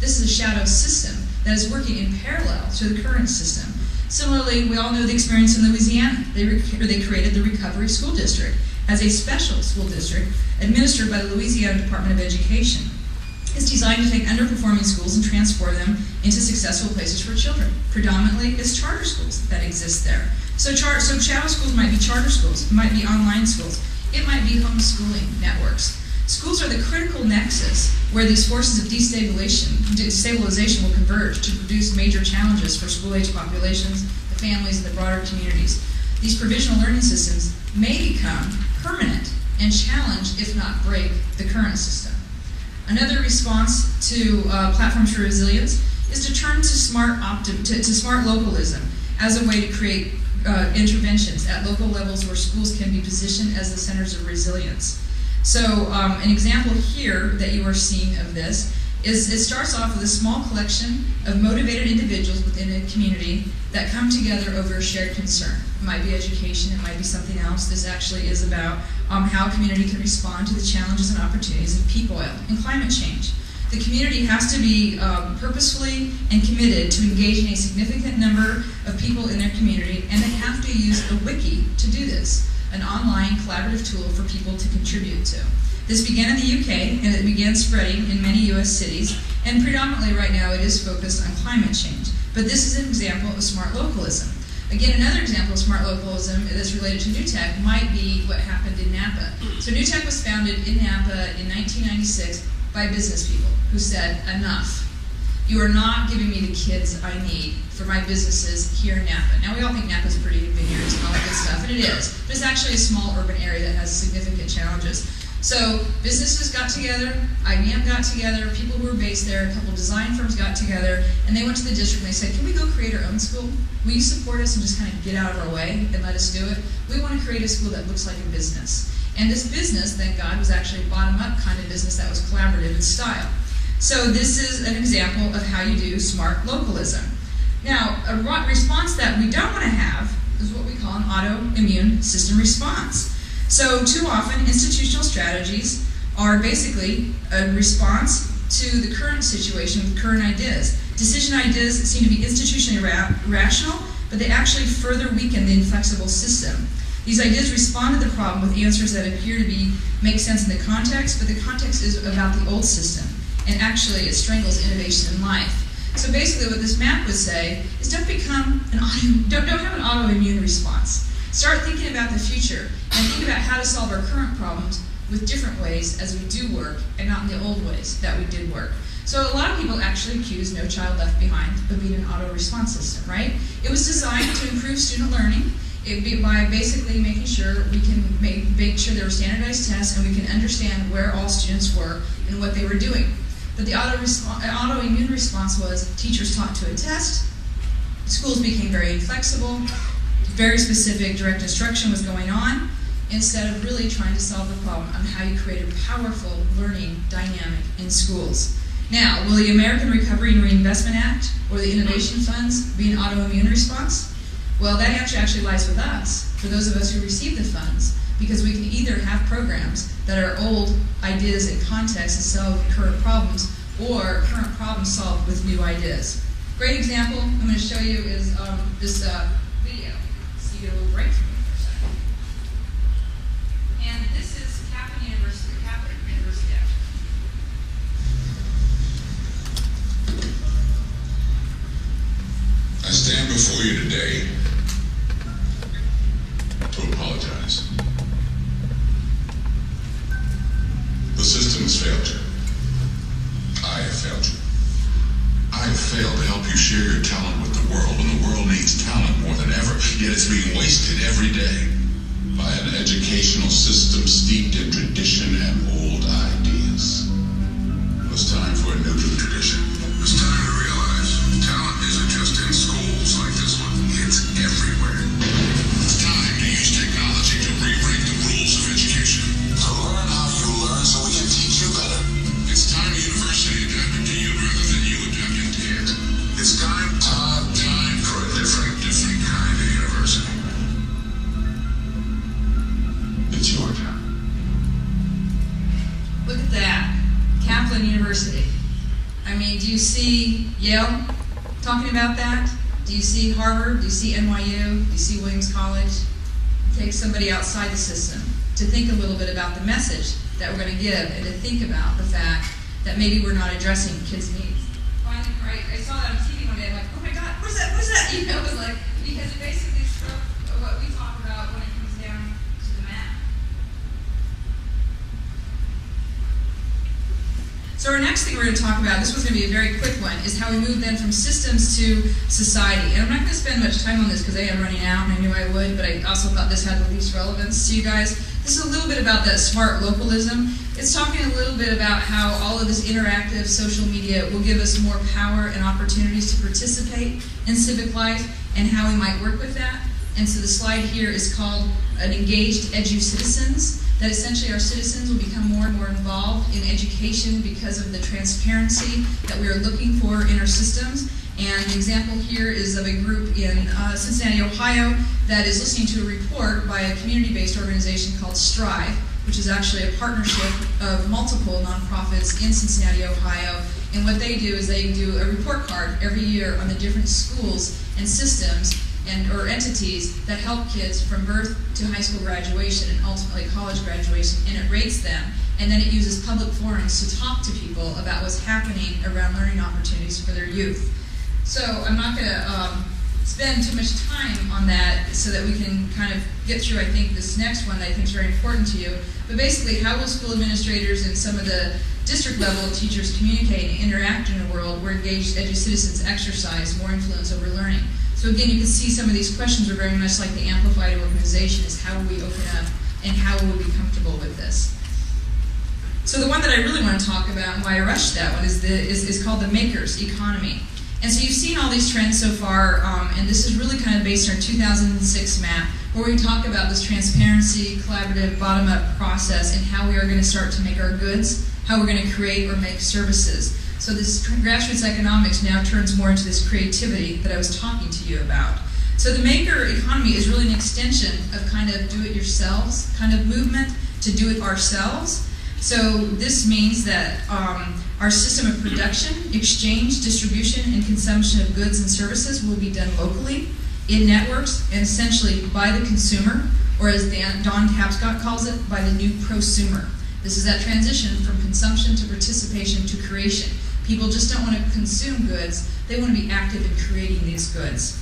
This is a shadow system that is working in parallel to the current system. Similarly, we all know the experience in Louisiana. They created the Recovery School District as a special school district administered by the Louisiana Department of Education. It's designed to take underperforming schools and transform them into successful places for children. Predominantly, it's charter schools that exist there. So shadow schools might be charter schools, it might be online schools, it might be homeschooling networks. Schools are the critical nexus where these forces of destabilization will converge to produce major challenges for school-age populations, the families, and the broader communities. These provisional learning systems may become permanent and challenge, if not break, the current system. Another response to platforms for resilience is to turn to smart localism as a way to create interventions at local levels where schools can be positioned as the centers of resilience. So an example here that you are seeing of this is it starts off with a small collection of motivated individuals within a community that come together over a shared concern. It might be education, it might be something else. This actually is about how a community can respond to the challenges and opportunities of peak oil and climate change. The community has to be purposefully and committed to engaging a significant number of people in their community, and they have to use a wiki to do this, an online collaborative tool for people to contribute to. This began in the UK, and it began spreading in many US cities, and predominantly right now it is focused on climate change. But this is an example of smart localism. Again, another example of smart localism that's related to New Tech might be what happened in Napa. So New Tech was founded in Napa in 1996 by business people who said, enough. You are not giving me the kids I need for my businesses here in Napa. Now we all think Napa's pretty, vineyards and all that good stuff, and it is. But it's actually a small urban area that has significant challenges. So businesses got together, IBM got together, people who were based there, a couple design firms got together, and they went to the district and they said, can we go create our own school? Will you support us and just kind of get out of our way and let us do it? We want to create a school that looks like a business. And this business, thank God, was actually a bottom-up kind of business that was collaborative in style. So this is an example of how you do smart localism. Now, a response that we don't want to have is what we call an autoimmune system response. So too often, institutional strategies are basically a response to the current situation with current ideas. Decision ideas seem to be institutionally rational, but they actually further weaken the inflexible system. These ideas respond to the problem with answers that appear to make sense in the context, but the context is about the old system, and actually it strangles innovation in life. So basically what this map would say is don't have an autoimmune response. Start thinking about the future and think about how to solve our current problems with different ways as we do work and not in the old ways that we did work. So a lot of people actually accuse No Child Left Behind of being an auto-response system, right? It was designed to improve student learning by basically making sure we can make sure there were standardized tests and we can understand where all students were and what they were doing. But the autoimmune response was teachers taught to a test, schools became very inflexible, very specific direct instruction was going on, instead of really trying to solve the problem on how you create a powerful learning dynamic in schools. Now, will the American Recovery and Reinvestment Act or the innovation funds be an autoimmune response? Well, that answer actually lies with us, for those of us who receive the funds, because we can either have programs that are old ideas and contexts and solve current problems, or current problems solved with new ideas. Great example I'm going to show you is this video. So you get a little break from me for a second. And this is Kaplan University actually. I stand before you today to apologize. The system has failed you. I have failed you. I have failed to help you share your talent with the world, and the world needs talent more than ever, yet it's being wasted every day by an educational system steeped in tradition and old ideas. It was time for a new tradition. It was time to realize talent isn't just in schools like this one, it's everywhere. It's time to use technology to rewrite the rules of education. To learn how you learn so we can teach you better. It's time the university adapted to you rather than you adapting to it. It's time for a different kind of university. It's your time. Look at that, Kaplan University. I mean, do you see Yale talking about that? Do you see Harvard? Do you see NYU? Do you see Williams College? Take somebody outside the system to think a little bit about the message that we're going to give and to think about the fact that maybe we're not addressing kids' needs. Finally, I saw that on TV one day. I'm like, oh my God, what is that? What is that? You know, it was like, because it basically struck what we talk about when it comes down to the math. So our next thing we're going to talk about, this one's going to be a very quick one, is how we move then from systems to society. And I'm not going to spend much time on this because I am running out and I knew I would, but I also thought this had the least relevance to you guys. This is a little bit about that smart localism. It's talking a little bit about how all of this interactive social media will give us more power and opportunities to participate in civic life and how we might work with that. And so the slide here is called an engaged edu-citizens, that essentially our citizens will become more and more involved in education because of the transparency that we are looking for in our systems. And the example here is of a group in Cincinnati, Ohio, that is listening to a report by a community-based organization called Strive, which is actually a partnership of multiple nonprofits in Cincinnati, Ohio. And what they do is they do a report card every year on the different schools and systems or entities that help kids from birth to high school graduation and ultimately college graduation, and it rates them. And then it uses public forums to talk to people about what's happening around learning opportunities for their youth. So I'm not going to spend too much time on that so that we can kind of get through, I think, this next one that I think is very important to you. But basically, how will school administrators and some of the district level teachers communicate and interact in a world where engaged edu-citizens exercise more influence over learning? So again, you can see some of these questions are very much like the amplified organization, is how will we open up and how will we be comfortable with this? So the one that I really want to talk about and why I rushed that one is called the maker's economy. And so you've seen all these trends so far, and this is really kind of based on our 2006 map, where we talk about this transparency, collaborative, bottom-up process, and how we are going to start to make our goods, how we're going to create or make services. So this grassroots economics now turns more into this creativity that I was talking to you about. So the maker economy is really an extension of kind of do-it-yourselves kind of movement to do it ourselves. So this means that our system of production, exchange, distribution, and consumption of goods and services will be done locally, in networks, and essentially by the consumer, or as Don Tapscott calls it, by the new prosumer. This is that transition from consumption to participation to creation. People just don't want to consume goods, they want to be active in creating these goods.